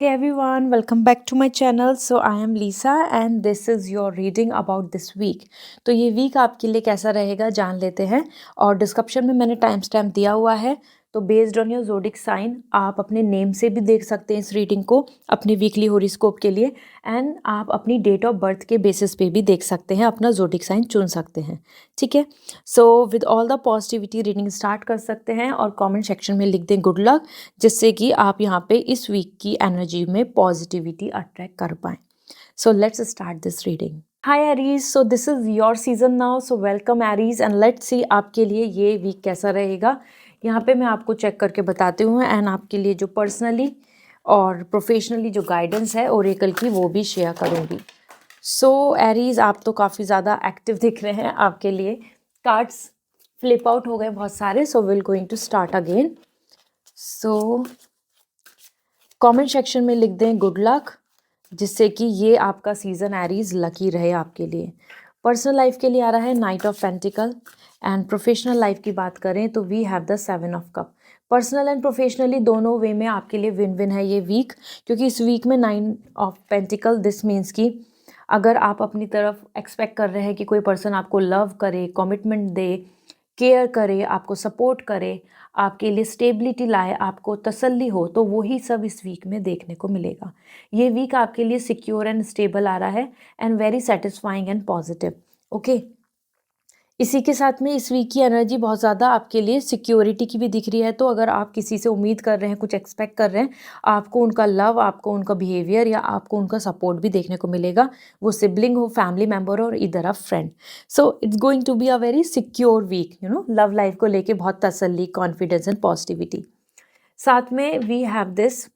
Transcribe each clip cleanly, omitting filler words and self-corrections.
Hey everyone, welcome back to my channel. So I am Lisa and this is your reading about this week. तो ये week आपके लिए कैसा रहेगा जान लेते हैं और डिस्क्रिप्शन में मैंने टाइम स्टैम्प दिया हुआ है। तो based on your zodiac sign आप अपने नेम से भी देख सकते हैं इस रीडिंग को अपनी वीकली हॉरोस्कोप के लिए एंड आप अपनी डेट ऑफ बर्थ के बेसिस पे भी देख सकते हैं, अपना ज़ोडिक साइन चुन सकते हैं। ठीक है, so with all the positivity reading start कर सकते हैं और कमेंट सेक्शन में लिख दें गुड लक, जिससे कि आप यहाँ पे इस वीक की एनर्जी में पॉजिटिविटी अट्रैक्ट कर पाएँ। So let's start this reading. Hi Aries, so this is your season now, so welcome Aries and let's see आपके लिए ये वीक कैसा रहेगा। यहाँ पे मैं आपको चेक करके बताती हूँ एंड आपके लिए जो पर्सनली और प्रोफेशनली जो गाइडेंस है ओरेकल की वो भी शेयर करूँगी। सो एरीज, आप तो काफ़ी ज़्यादा एक्टिव दिख रहे हैं। आपके लिए कार्ड्स फ्लिप आउट हो गए बहुत सारे, so will going to start again. So comment section में लिख दें गुड लक, जिससे कि ये आपका सीज़न एरीज लकी रहे आपके लिए। पर्सनल लाइफ के लिए आ रहा है knight of pentacle and professional life की बात करें तो we have the 7 of cup. Personal and professionally दोनों वे में आपके लिए विन विन है ये वीक, क्योंकि इस वीक में 9 ऑफ पेंटिकल, दिस मीन्स कि अगर आप अपनी तरफ एक्सपेक्ट कर रहे हैं कि कोई पर्सन आपको लव करे, कमिटमेंट दे, केयर करे, आपको सपोर्ट करे, आपके लिए स्टेबिलिटी लाए, आपको तसल्ली हो, तो वही सब इस वीक में देखने को मिलेगा। ये वीक आपके लिए सिक्योर एंड स्टेबल आ रहा है and very satisfying and positive. Okay, इसी के साथ में इस वीक की एनर्जी बहुत ज़्यादा आपके लिए सिक्योरिटी की भी दिख रही है। तो अगर आप किसी से उम्मीद कर रहे हैं, कुछ एक्सपेक्ट कर रहे हैं, आपको उनका लव, आपको उनका बिहेवियर या आपको उनका सपोर्ट भी देखने को मिलेगा। वो सिबलिंग हो, फैमिली मेम्बर और इधर a friend. So it's going to be a very secure week, love life को लेके बहुत तसल्ली, कॉन्फिडेंस एंड पॉजिटिविटी। साथ में we have this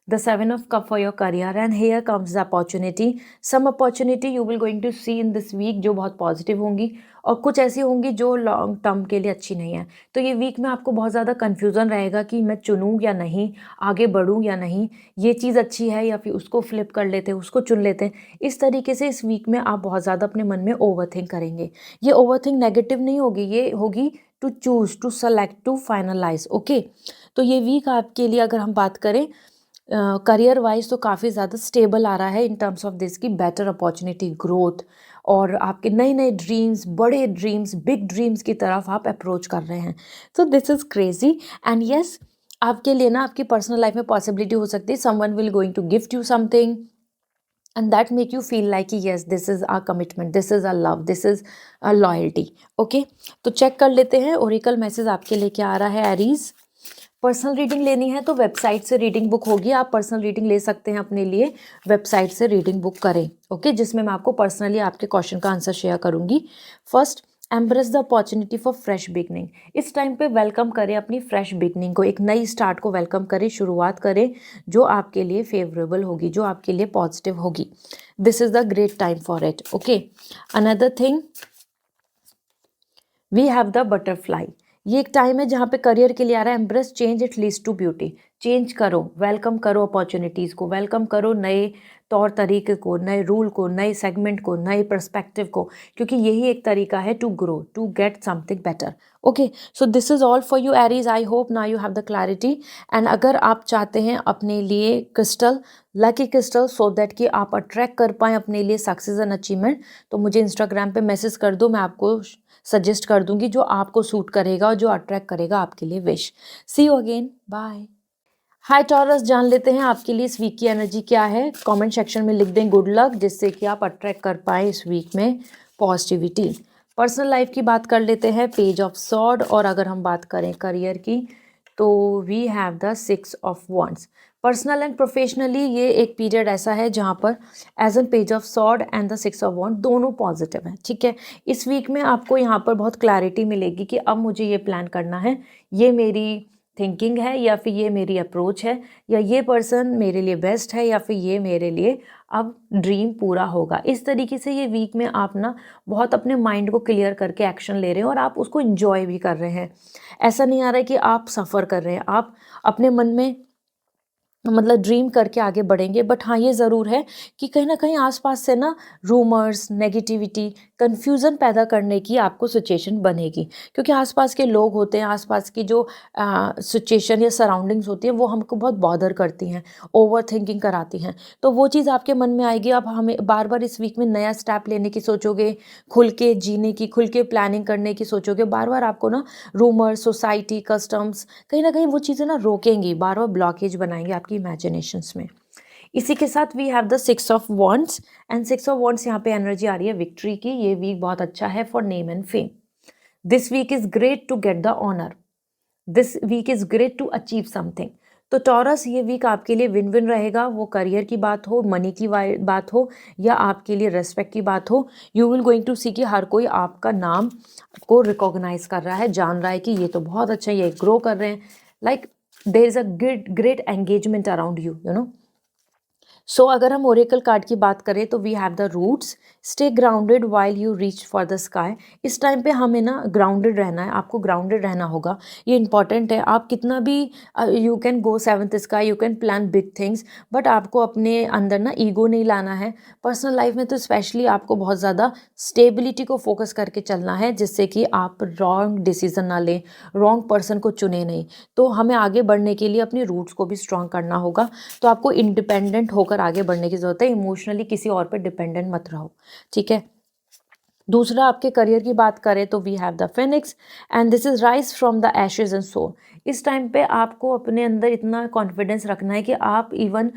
the 7 of cup for your career and here comes the opportunity. some opportunity you will going to see in this week जो बहुत positive होंगी और कुछ ऐसी होंगी जो लॉन्ग टर्म के लिए अच्छी नहीं है। तो ये वीक में आपको बहुत ज़्यादा कन्फ्यूज़न रहेगा कि मैं चुनूँ या नहीं, आगे बढ़ूँ या नहीं, ये चीज़ अच्छी है या फिर उसको फ्लिप कर लेते हैं, उसको चुन लेते हैं। इस तरीके से इस वीक में आप बहुत ज़्यादा अपने मन में ओवरथिंक करेंगे। ये ओवरथिंक नेगेटिव नहीं होगी, ये होगी to choose, to select, to finalise. Okay, तो ये वीक आपके लिए अगर हम बात करें करियर वाइज तो काफ़ी ज़्यादा स्टेबल आ रहा है इन टर्म्स ऑफ दिस की बेटर अपॉर्चुनिटी, ग्रोथ और आपके नए नए ड्रीम्स, बड़े ड्रीम्स, बिग ड्रीम्स की तरफ आप अप्रोच कर रहे हैं। तो this is crazy and yes, आपके लिए ना आपकी पर्सनल लाइफ में पॉसिबिलिटी हो सकती है someone will going to gift you something and that make you feel like yes, this is our commitment, this is our love, this is our loyalty. Okay, तो check कर लेते हैं Oracle message आपके लिए क्या आ रहा है एरीज। पर्सनल रीडिंग लेनी है तो वेबसाइट से रीडिंग बुक होगी, आप पर्सनल रीडिंग ले सकते हैं अपने लिए, वेबसाइट से रीडिंग बुक करें। ओके, जिसमें मैं आपको पर्सनली आपके क्वेश्चन का आंसर शेयर करूंगी। First, embrace the opportunity for fresh beginning. इस टाइम पे वेलकम करें अपनी फ्रेश बिगनिंग को, एक नई स्टार्ट को वेलकम करें, शुरुआत करें जो आपके लिए फेवरेबल होगी, जो आपके लिए पॉजिटिव होगी। This is the great time for it. Okay, another thing, we have the butterfly. ये एक टाइम है जहाँ पे करियर के लिए आ रहा है embrace change, it leads to beauty. Change करो, वेलकम करो अपॉर्चुनिटीज़ को, वेलकम करो नए तौर तरीके को, नए रूल को, नए सेगमेंट को, नए पर्सपेक्टिव को, क्योंकि यही एक तरीका है to grow, to get something better. Okay, so this is all for you Aries, I hope now you have the clarity. And अगर आप चाहते हैं अपने लिए crystal, lucky crystal, so that कि आप अट्रैक्ट कर पाएँ अपने लिए सक्सेस एंड अचीवमेंट, तो मुझे इंस्टाग्राम पे मैसेज कर दो, मैं आपको सजेस्ट कर दूंगी जो आपको सूट करेगा और जो अट्रैक्ट करेगा आपके लिए। Wish, see you again, bye. Hi Taurus, जान लेते हैं आपके लिए इस वीक की एनर्जी क्या है। कमेंट सेक्शन में लिख दें गुड लक, जिससे कि आप अट्रैक्ट कर पाए इस वीक में पॉजिटिविटी। पर्सनल लाइफ की बात कर लेते हैं, पेज ऑफ सॉर्ड, और अगर हम बात करें करियर की तो we have the 6 of wands. Personal and professionally ये एक पीरियड ऐसा है जहाँ पर as an page of sword and the 6 of wand दोनों पॉजिटिव हैं। ठीक है, इस वीक में आपको यहाँ पर बहुत क्लैरिटी मिलेगी कि अब मुझे ये प्लान करना है, ये मेरी थिंकिंग है या फिर ये मेरी अप्रोच है, या ये पर्सन मेरे लिए बेस्ट है या फिर ये मेरे लिए अब ड्रीम पूरा होगा। इस तरीके से ये वीक में आप ना बहुत अपने माइंड को क्लियर करके एक्शन ले रहे हैं और आप उसको इन्जॉय भी कर रहे हैं। ऐसा नहीं आ रहा है कि आप सफ़र कर रहे हैं, आप अपने मन में मतलब ड्रीम करके आगे बढ़ेंगे। बट हाँ, ये ज़रूर है कि कहीं ना कहीं आसपास से ना रूमर्स, नेगेटिविटी, कंफ्यूजन पैदा करने की आपको सिचुएशन बनेगी, क्योंकि आसपास के लोग होते हैं, आसपास की जो सिचुएशन या सराउंडिंग्स होती हैं वो हमको बहुत बॉदर करती हैं, ओवर थिंकिंग कराती हैं। तो वो चीज़ आपके मन में आएगी। अब हमें बार बार इस वीक में नया स्टेप लेने की सोचोगे, खुल के जीने की, खुल के प्लानिंग करने की सोचोगे, बार बार आपको ना रूमर्स, सोसाइटी, कस्टम्स कहीं ना कहीं वो चीज़ें ना रोकेंगी, बार बार ब्लॉकेज बनाएंगे आपकी इमेजिनेशंस में। इसी के साथ we have the 6 of wands, and 6 of wands यहाँ पे एनर्जी आ रही है विक्ट्री की। ये वीक बहुत अच्छा है for name and fame. This week is great to get the honour. This week is great to achieve something. तो टॉरस, ये वीक आपके लिए विन विन रहेगा, वो करियर की बात हो, मनी की बात हो, या आपके लिए रेस्पेक्ट की बात हो। You will going to see कि हर कोई आपका नाम को रिकॉग्नाइज कर रहा है, जान रहा है कि ये तो बहुत अच्छा है, ये ग्रो कर रहे हैं। Like there is a great engagement around you, you know. So अगर हम ओरेकल कार्ड की बात करें तो we have the roots, stay grounded while you reach for the sky. इस टाइम पे हमें ना ग्राउंडेड रहना है, आपको ग्राउंडेड रहना होगा, ये इंपॉर्टेंट है। आप कितना भी you can go seventh sky, you can plan big things, but आपको अपने अंदर ना ईगो नहीं लाना है। पर्सनल लाइफ में तो स्पेशली आपको बहुत ज़्यादा स्टेबिलिटी को फोकस करके चलना है, जिससे कि आप रॉन्ग डिसीजन ना लें, रॉन्ग पर्सन को चुने नहीं। तो हमें आगे बढ़ने के लिए अपनी रूट्स को भी स्ट्रॉन्ग करना होगा। तो आपको इंडिपेंडेंट होकर आगे बढ़ने की ज़रूरत है, इमोशनली किसी और पे डिपेंडेंट मत रहो, ठीक है। दूसरा, आपके करियर की बात करें तो we have the phoenix, and this is rise from the ashes and soul. इस टाइम पे आपको अपने अंदर इतना कॉन्फिडेंस रखना है कि आप इवन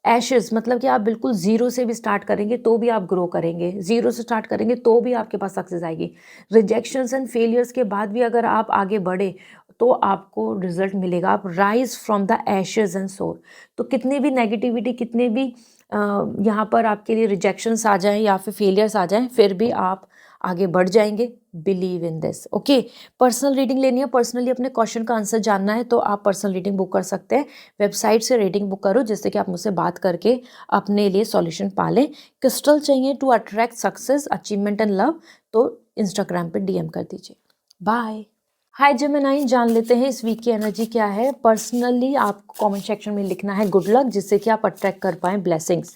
एशेज, मतलब कि आप बिल्कुल ज़ीरो से भी स्टार्ट करेंगे तो भी आप ग्रो करेंगे, ज़ीरो से स्टार्ट करेंगे तो भी आपके पास सक्सेस आएगी। रिजेक्शंस एंड फेलियर्स के बाद भी अगर आप आगे बढ़े तो आपको रिजल्ट मिलेगा। आप rise from the ashes and soul. तो कितनी भी नेगेटिविटी, कितने भी यहाँ पर आपके लिए रिजेक्शंस आ जाएं या फिर फेलियर्स आ जाएं, फिर भी आप आगे बढ़ जाएंगे। Believe in this, okay. Personal reading लेनी है, पर्सनली अपने क्वेश्चन का आंसर जानना है, तो आप पर्सनल रीडिंग बुक कर सकते हैं। वेबसाइट से रीडिंग बुक करो, जिससे कि आप मुझसे बात करके अपने लिए सॉल्यूशन पा लें। क्रिस्टल चाहिए to attract success, achievement and love, तो इंस्टाग्राम पे डीएम कर दीजिए। बाय। हाय जेमिनाई, जान लेते हैं इस वीक की एनर्जी क्या है। पर्सनली आपको कमेंट सेक्शन में लिखना है गुड लक, जिससे कि आप अट्रैक्ट कर पाएँ ब्लेसिंग्स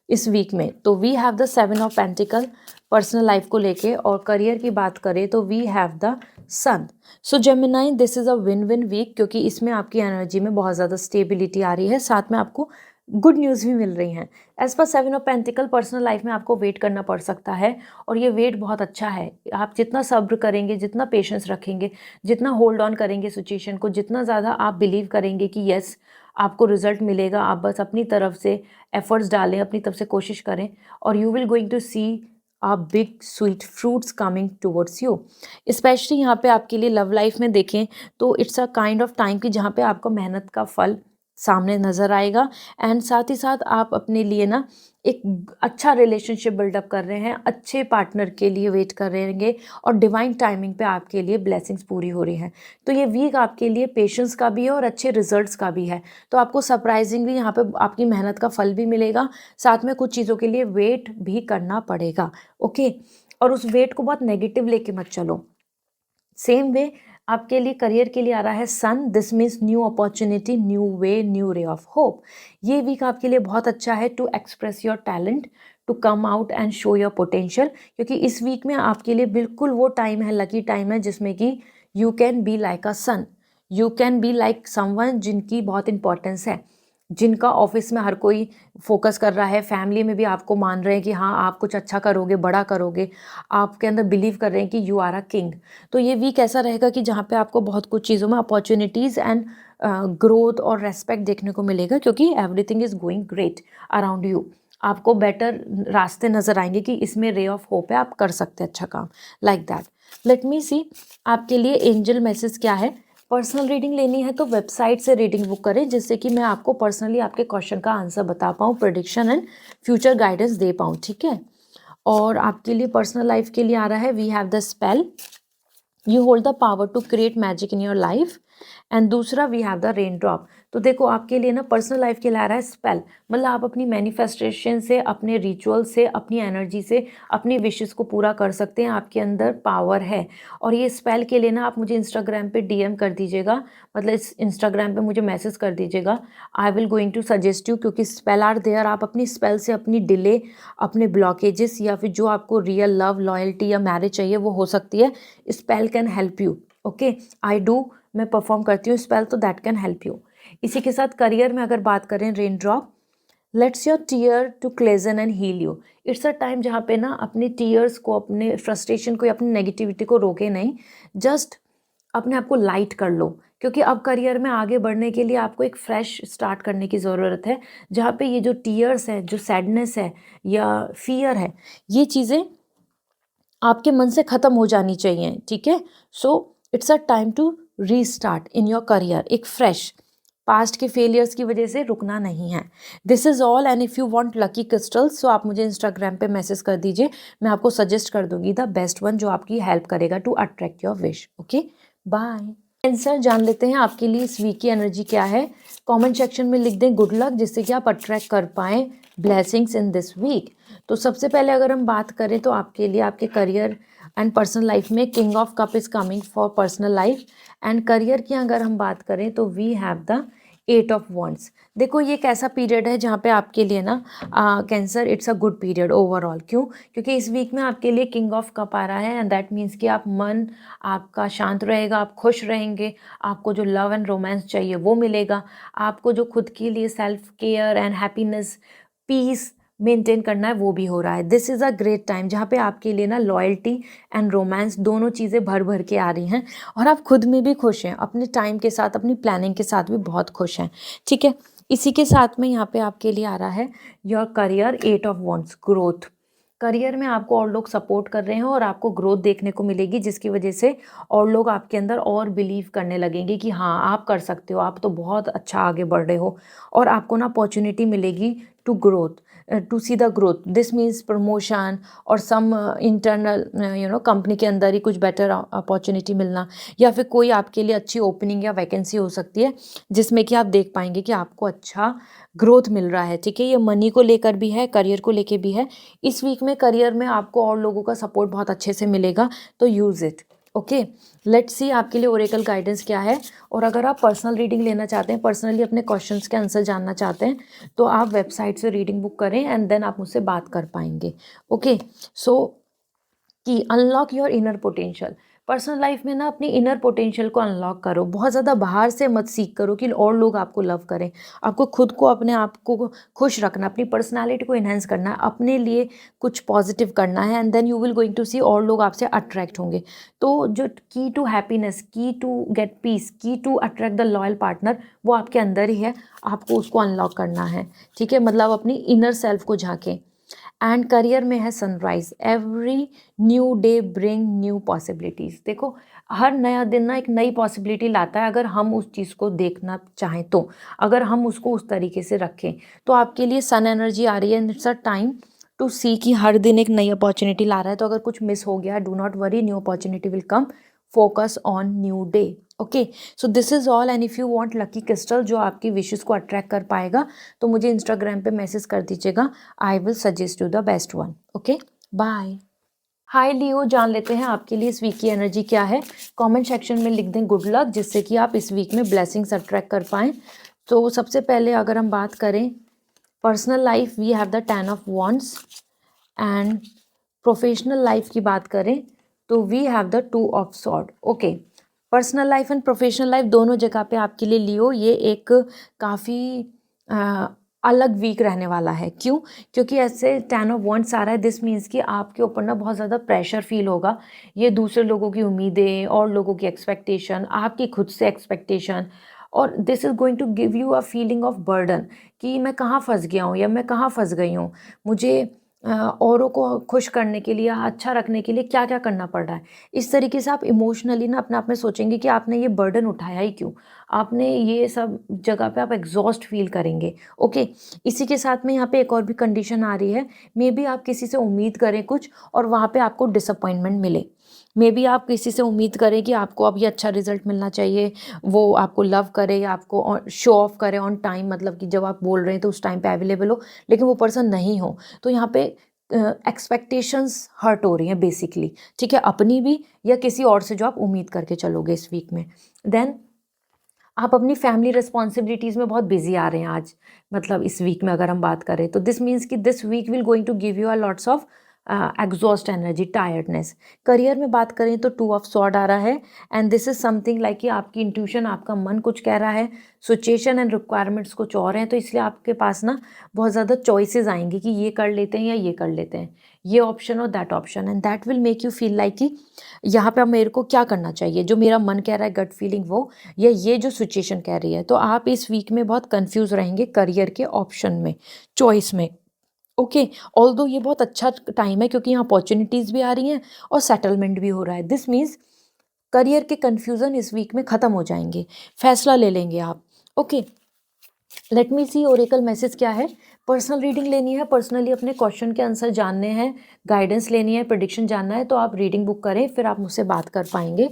इस वीक में। तो we have the 7 of pentacle personal life को लेके, और करियर की बात करें तो we have the sun. So Gemini, this is a win win week, क्योंकि इसमें आपकी एनर्जी में बहुत ज़्यादा स्टेबिलिटी आ रही है, साथ में आपको गुड न्यूज़ भी मिल रही हैं। As per 7 of pentacle, personal life में आपको वेट करना पड़ सकता है, और ये वेट बहुत अच्छा है। आप जितना सब्र करेंगे, जितना पेशेंस रखेंगे, जितना होल्ड ऑन करेंगे सिचुएशन को, जितना ज़्यादा आप बिलीव करेंगे कि यस आपको रिजल्ट मिलेगा, आप बस अपनी तरफ से एफर्ट्स डालें, अपनी तरफ से कोशिश करें, और you will going to see a big sweet fruits coming towards you. Specially यहाँ पे आपके लिए लव लाइफ में देखें तो it's a kind of time कि जहाँ पे आपको मेहनत का फल सामने नज़र आएगा, एंड साथ ही साथ आप अपने लिए ना एक अच्छा रिलेशनशिप बिल्डअप कर रहे हैं, अच्छे पार्टनर के लिए वेट कर रहेंगे, और डिवाइन टाइमिंग पे आपके लिए ब्लेसिंग्स पूरी हो रही हैं। तो ये वीक आपके लिए पेशेंस का भी है और अच्छे रिजल्ट्स का भी है। तो आपको सरप्राइजिंगली यहाँ पे आपकी मेहनत का फल भी मिलेगा, साथ में कुछ चीज़ों के लिए वेट भी करना पड़ेगा, ओके। और उस वेट को बहुत नेगेटिव लेके मत चलो। सेम वे आपके लिए करियर के लिए आ रहा है sun. This means new opportunity, new way, new ray of hope. ये वीक आपके लिए बहुत अच्छा है to express your talent, to come out and show your potential, क्योंकि इस वीक में आपके लिए बिल्कुल वो टाइम है, लकी टाइम है, जिसमें कि you can be like a sun, you can be like someone जिनकी बहुत इंपॉर्टेंस है, जिनका ऑफिस में हर कोई फोकस कर रहा है, फैमिली में भी आपको मान रहे हैं कि हाँ आप कुछ अच्छा करोगे, बड़ा करोगे, आपके अंदर बिलीव कर रहे हैं कि यू आर अ किंग। तो ये वीक ऐसा रहेगा कि जहाँ पे आपको बहुत कुछ चीज़ों में अपॉर्चुनिटीज़ एंड ग्रोथ और रेस्पेक्ट देखने को मिलेगा, क्योंकि everything is going great around you. आपको बेटर रास्ते नज़र आएंगे कि इसमें रे ऑफ होप है, आप कर सकते हैं अच्छा काम, like that. Late me see आपके लिए एंजल मैसेज क्या है। पर्सनल रीडिंग लेनी है तो वेबसाइट से रीडिंग बुक करें, जिससे कि मैं आपको पर्सनली आपके क्वेश्चन का आंसर बता पाऊँ, प्रेडिक्शन एंड फ्यूचर गाइडेंस दे पाऊँ, ठीक है। और आपके लिए पर्सनल लाइफ के लिए आ रहा है we have the spell, you hold the power to create magic in your life, and दूसरा we have the rain drop. तो देखो आपके लिए ना पर्सनल लाइफ के लिए आ रहा है स्पेल, मतलब आप अपनी मैनिफेस्टेशन से, अपने रिचुअल से, अपनी एनर्जी से अपनी विशेस को पूरा कर सकते हैं। आपके अंदर पावर है। और ये स्पेल के लिए ना आप मुझे इंस्टाग्राम पे डीएम कर दीजिएगा, मतलब इस इंस्टाग्राम पे मुझे मैसेज कर दीजिएगा। I will going to suggest you, क्योंकि स्पेल आर देयर। आप अपनी स्पेल से अपनी डिले, अपने ब्लॉकेजेस, या फिर जो आपको रियल लव, लॉयल्टी या मैरिज चाहिए वो हो सकती है। Spell can help you. Okay, I do, मैं परफॉर्म करती हूँ स्पेल, तो दैट कैन हेल्प यू। इसी के साथ करियर में अगर बात करें, rain drop lets your tear to cleanse and heal you. It's a time जहाँ पे ना अपने टीयर्स को, अपने फ्रस्ट्रेशन को या अपनी नेगेटिविटी को रोके नहीं, जस्ट अपने आप को लाइट कर लो, क्योंकि अब करियर में आगे बढ़ने के लिए आपको एक फ्रेश स्टार्ट करने की ज़रूरत है, जहाँ पे ये जो टीयर्स है, जो सैडनेस है या फियर है, ये चीज़ें आपके मन से ख़त्म हो जानी चाहिए। ठीक है, so it's a time to restart in your career, एक फ्रेश, पास्ट के फेलियर्स की वजह से रुकना नहीं है। This is all, and if you want lucky crystals so आप मुझे इंस्टाग्राम पे मैसेज कर दीजिए, मैं आपको सजेस्ट कर दूंगी द बेस्ट वन जो आपकी हेल्प करेगा to attract your wish. Okay, bye. Answer जान लेते हैं आपके लिए इस वीक की एनर्जी क्या है। कमेंट सेक्शन में लिख दें गुड लक, जिससे कि आप अट्रैक्ट कर पाएँ ब्लेसिंग्स इन दिस वीक। तो सबसे पहले अगर हम बात करें तो आपके लिए आपके करियर एंड पर्सनल लाइफ में king of cup is coming for personal life. And career की अगर हम बात करें तो we have the 8 of wands. देखो ये कैसा पीरियड है जहाँ पे आपके लिए ना cancer, it's a good period overall. क्यों? क्योंकि इस वीक में आपके लिए किंग ऑफ कप आ रहा है, एंड दैट मीन्स कि आप मन आपका शांत रहेगा, आप खुश रहेंगे, आपको जो लव एंड रोमांस चाहिए वो मिलेगा, आपको जो खुद के लिए self care and happiness, peace maintain करना है वो भी हो रहा है। This is a great time जहाँ पे आपके लिए ना लॉयल्टी एंड रोमांस दोनों चीज़ें भर भर के आ रही हैं, और आप खुद में भी खुश हैं, अपने टाइम के साथ, अपनी प्लानिंग के साथ भी बहुत खुश हैं। ठीक है, इसी के साथ में यहाँ पे आपके लिए आ रहा है your career 8 of wands, growth. Career में आपको और लोग सपोर्ट कर रहे हैं और आपको ग्रोथ देखने को मिलेगी, जिसकी वजह से और लोग आपके अंदर और बिलीव करने लगेंगे कि हाँ आप कर सकते हो, आप तो बहुत अच्छा आगे बढ़ रहे हो, और आपको ना अपॉर्चुनिटी मिलेगी to growth, to see the growth. This means promotion और सम इंटरनल कंपनी के अंदर ही कुछ बेटर अपॉर्चुनिटी मिलना, या फिर कोई आपके लिए अच्छी ओपनिंग या वैकेंसी हो सकती है जिसमें कि आप देख पाएंगे कि आपको अच्छा ग्रोथ मिल रहा है। ठीक है, ये मनी को लेकर भी है, करियर को लेकर भी है। इस वीक में करियर में आपको और लोगों का सपोर्ट बहुत अच्छे से मिलेगा, तो use it. Okay, let's see आपके लिए ओरेकल गाइडेंस क्या है। और अगर आप पर्सनल रीडिंग लेना चाहते हैं, पर्सनली अपने क्वेश्चंस के आंसर जानना चाहते हैं, तो आप वेबसाइट से रीडिंग बुक करें एंड देन आप मुझसे बात कर पाएंगे। ओके, सो कि unlock your inner potential. Personal life में ना अपनी इनर पोटेंशियल को अनलॉक करो, बहुत ज़्यादा बाहर से मत सीख करो कि और लोग आपको लव करें। आपको खुद को, अपने आप को खुश रखना, अपनी पर्सनालिटी को इन्हेंस करना है, अपने लिए कुछ पॉजिटिव करना है, and then you will going to see और लोग आपसे अट्रैक्ट होंगे। तो जो key to happiness, key to get peace, key to attract the loyal partner, वो आपके अंदर ही है, आपको उसको अनलॉक करना है। ठीक है, मतलब अपनी इनर सेल्फ को झांकें। एंड करियर में है sunrise, every new day bring new possibilities. देखो हर नया दिन ना एक नई पॉसिबिलिटी लाता है, अगर हम उस चीज़ को देखना चाहें तो, अगर हम उसको उस तरीके से रखें। तो आपके लिए सन एनर्जी आ रही है, and it's a time to see कि हर दिन एक नई अपॉर्चुनिटी ला रहा है। तो अगर कुछ मिस हो गया, do not worry, new opportunity will come, focus on new day. Okay, so this is all, and if you want lucky crystal जो आपकी विशेस को अट्रैक्ट कर पाएगा, तो मुझे इंस्टाग्राम पे मैसेज कर दीजिएगा, I will suggest you the best one. Okay, bye. Hi Leo, जान लेते हैं आपके लिए इस वीक की एनर्जी क्या है। कमेंट सेक्शन में लिख दें गुड लक, जिससे कि आप इस वीक में ब्लेसिंग्स अट्रैक्ट कर पाएँ। तो सबसे पहले अगर हम बात करें personal life, we have the 10 of wands, and professional life की बात करें तो we have the 2 of sword. Okay, personal life and professional life दोनों जगह पे आपके लिए लियो ये एक काफ़ी अलग वीक रहने वाला है। क्यों? क्योंकि ऐसे 10 ऑफ वॉन्ड्स आ रहा है, दिस मीन्स कि आपके ऊपर ना बहुत ज़्यादा प्रेशर फील होगा। ये दूसरे लोगों की उम्मीदें और लोगों की एक्सपेक्टेशन, आपकी खुद से एक्सपेक्टेशन, और this is going to give you a feeling of burden कि मैं कहाँ फंस गया हूँ या मैं कहाँ फंस गई हूँ, मुझे औरों को खुश करने के लिए, अच्छा रखने के लिए क्या क्या करना पड़ रहा है। इस तरीके से आप इमोशनली ना अपने आप में सोचेंगे कि आपने ये बर्डन उठाया ही क्यों, आपने ये सब जगह पे आप एग्जॉस्ट फील करेंगे। ओके, इसी के साथ में यहाँ पे एक और भी कंडीशन आ रही है, मे बी आप किसी से उम्मीद करें कुछ और वहाँ पे आपको डिसअपॉइंटमेंट मिले। मे बी आप किसी से उम्मीद करें कि आपको अब ये अच्छा रिजल्ट मिलना चाहिए, वो आपको लव करे या आपको शो ऑफ करे ऑन टाइम, मतलब कि जब आप बोल रहे हैं तो उस टाइम पे अवेलेबल हो, लेकिन वो पर्सन नहीं हो। तो यहाँ पे एक्सपेक्टेशंस हर्ट हो रही हैं बेसिकली, ठीक है, अपनी भी या किसी और से जो आप उम्मीद करके चलोगे इस वीक में। देन आप अपनी फैमिली रिस्पॉन्सिबिलिटीज़ में बहुत बिजी आ रहे हैं आज, मतलब इस वीक में अगर हम बात करें तो दिस मीन्स कि this week will going to give you a lots of exhaust energy, tiredness. Career में बात करें तो 2 ऑफ सॉर्ड आ रहा है, and this is something like कि आपकी इंट्यूशन, आपका मन कुछ कह रहा है, सिचुएशन एंड रिक्वायरमेंट्स कुछ और हैं, तो इसलिए आपके पास ना बहुत ज़्यादा चॉइसेस आएंगी कि ये कर लेते हैं या ये कर लेते हैं, ये ऑप्शन और that option, and that will make you feel like कि यहाँ पे अब मेरे को क्या करना चाहिए, जो मेरा मन कह रहा है, गट फीलिंग वो, या ये जो सिचुएशन कह रही है। तो आप इस वीक में बहुत कंफ्यूज रहेंगे करियर के ऑप्शन में, चॉइस में। ओके, ऑल्दो ये बहुत अच्छा टाइम है क्योंकि यहाँ अपॉर्चुनिटीज़ भी आ रही हैं और सेटलमेंट भी हो रहा है। दिस मीन्स करियर के कन्फ्यूज़न इस वीक में ख़त्म हो जाएंगे, फैसला ले लेंगे आप। ओके, लेट मी सी ओरेकल मैसेज क्या है। पर्सनल रीडिंग लेनी है, पर्सनली अपने क्वेश्चन के आंसर जानने हैं, गाइडेंस लेनी है, प्रेडिक्शन जानना है, तो आप रीडिंग बुक करें, फिर आप मुझसे बात कर पाएंगे।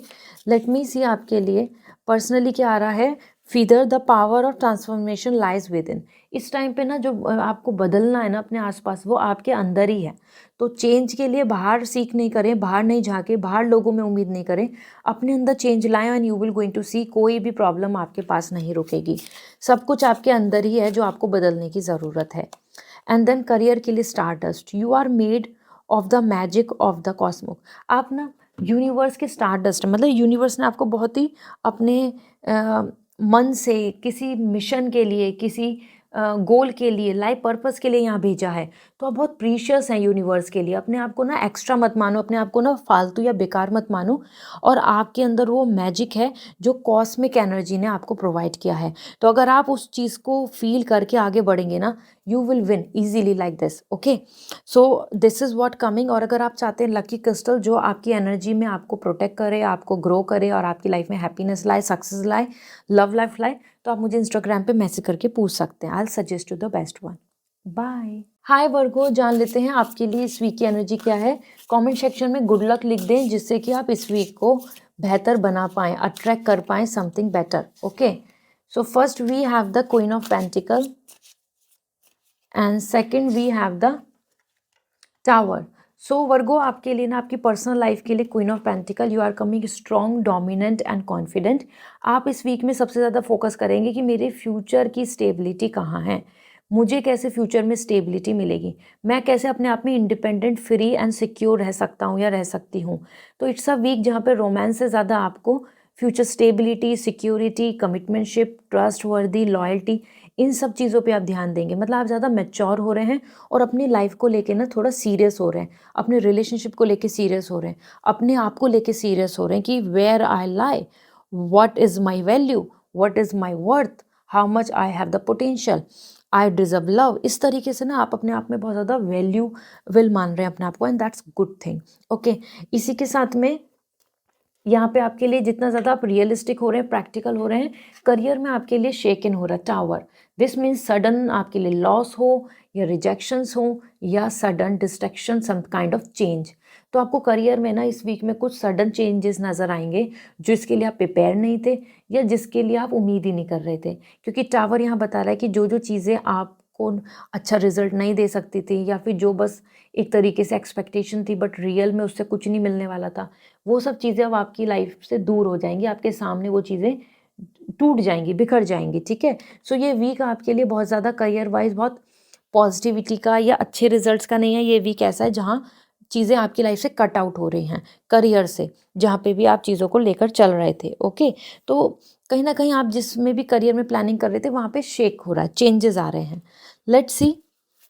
लेट मी सी आपके लिए पर्सनली क्या आ रहा है। Feather, the power of transformation lies with in. इस टाइम पे ना जो आपको बदलना है ना अपने आसपास, वो आपके अंदर ही है। तो चेंज के लिए बाहर सीख नहीं करें, बाहर नहीं झाँके, बाहर लोगों में उम्मीद नहीं करें, अपने अंदर चेंज लाएं and you will going to see कोई भी प्रॉब्लम आपके पास नहीं रुकेगी। सब कुछ आपके अंदर ही है जो आपको बदलने की ज़रूरत है। एंड देन करियर के लिए stardust, you are made of the magic of the cosmo. आप ना यूनिवर्स के स्टारडस्ट, मतलब यूनिवर्स ने आपको बहुत ही अपने मन से किसी मिशन के लिए, किसी गोल के लिए, लाइफ पर्पस के लिए यहाँ भेजा है। तो आप बहुत प्रीशियस हैं यूनिवर्स के लिए। अपने आप को ना एक्स्ट्रा मत मानो, अपने आप को ना फालतू या बेकार मत मानो, और आपके अंदर वो मैजिक है जो कॉस्मिक एनर्जी ने आपको प्रोवाइड किया है। तो अगर आप उस चीज़ को फील करके आगे बढ़ेंगे ना, you will win easily like this. Okay, so this is what coming. और अगर आप चाहते हैं लकी क्रिस्टल जो आपकी एनर्जी में आपको प्रोटेक्ट करे, आपको ग्रो करे और आपकी लाइफ में हैप्पीनेस लाए, सक्सेस लाए, लव लाइफ लाए, तो आप मुझे इंस्टाग्राम पे मैसेज करके पूछ सकते हैं। I suggest you the best one. Bye. Hi Virgo, जान लेते हैं आपके लिए इस वीक की एनर्जी क्या है। कमेंट सेक्शन में गुड लक लिख दें, जिससे कि आप इस वीक को बेहतर बना पाएँ, अट्रैक्ट कर पाएँ something better. Okay, so first we have the queen of pentacle and second we have the tower. So Virgo, आपके लिए ना, आपकी पर्सनल लाइफ के लिए queen of pentacle, you are coming strong, dominant and confident. आप इस week में सबसे ज़्यादा फोकस करेंगे कि मेरे फ्यूचर की स्टेबिलिटी कहाँ है, मुझे कैसे फ्यूचर में स्टेबिलिटी मिलेगी, मैं कैसे अपने आप में इंडिपेंडेंट, फ्री एंड सिक्योर रह सकता हूँ या रह सकती हूँ। तो इट्स अ वीक जहाँ पे रोमांस से ज़्यादा आपको फ्यूचर स्टेबिलिटी, सिक्योरिटी, कमिटमेंटशिप, ट्रस्ट वर्दी, लॉयल्टी, इन सब चीज़ों पे आप ध्यान देंगे। मतलब आप ज़्यादा मैच्योर हो रहे हैं और अपनी लाइफ को लेके ना थोड़ा सीरियस हो रहे हैं, अपने रिलेशनशिप को लेके सीरियस हो रहे हैं, अपने आप को लेके सीरियस हो रहे हैं कि where I lie, what is my value, what is my worth, how much I have the potential, I deserve love. इस तरीके से ना आप अपने आप में बहुत ज़्यादा वैल्यूविल मान रहे हैं अपने आप को, and that's good thing. Okay, इसी के साथ में यहाँ पे आपके लिए जितना ज़्यादा आप रियलिस्टिक हो रहे हैं, प्रैक्टिकल हो रहे हैं, करियर में आपके लिए शेक इन हो रहा है टावर। दिस मीन्स सडन आपके लिए लॉस हो या रिजेक्शंस हो या sudden distraction, some kind of change. तो आपको करियर में ना इस वीक में कुछ सडन चेंजेस नज़र आएंगे, जो इसके लिए आप प्रिपेयर नहीं थे या जिसके लिए आप उम्मीद ही नहीं कर रहे थे। क्योंकि टावर यहाँ बता रहा है कि जो जो चीज़ें आपको अच्छा रिजल्ट नहीं दे सकती थी, या फिर जो बस एक तरीके से एक्सपेक्टेशन थी बट रियल में उससे कुछ नहीं मिलने वाला था, वो सब चीज़ें अब आपकी लाइफ से दूर हो जाएंगी, आपके सामने वो चीज़ें टूट जाएंगी, बिखर जाएंगी। ठीक है, सो ये वीक आपके लिए बहुत ज़्यादा करियर वाइज बहुत पॉजिटिविटी का या अच्छे रिजल्ट्स का नहीं है। ये वीक ऐसा है जहाँ चीज़ें आपकी लाइफ से कट आउट हो रही हैं करियर से, जहाँ पे भी आप चीज़ों को लेकर चल रहे थे। ओके, तो कहीं ना कहीं आप जिसमें भी करियर में प्लानिंग कर रहे थे वहाँ पे शेक हो रहा है, चेंजेस आ रहे हैं। लेट्स सी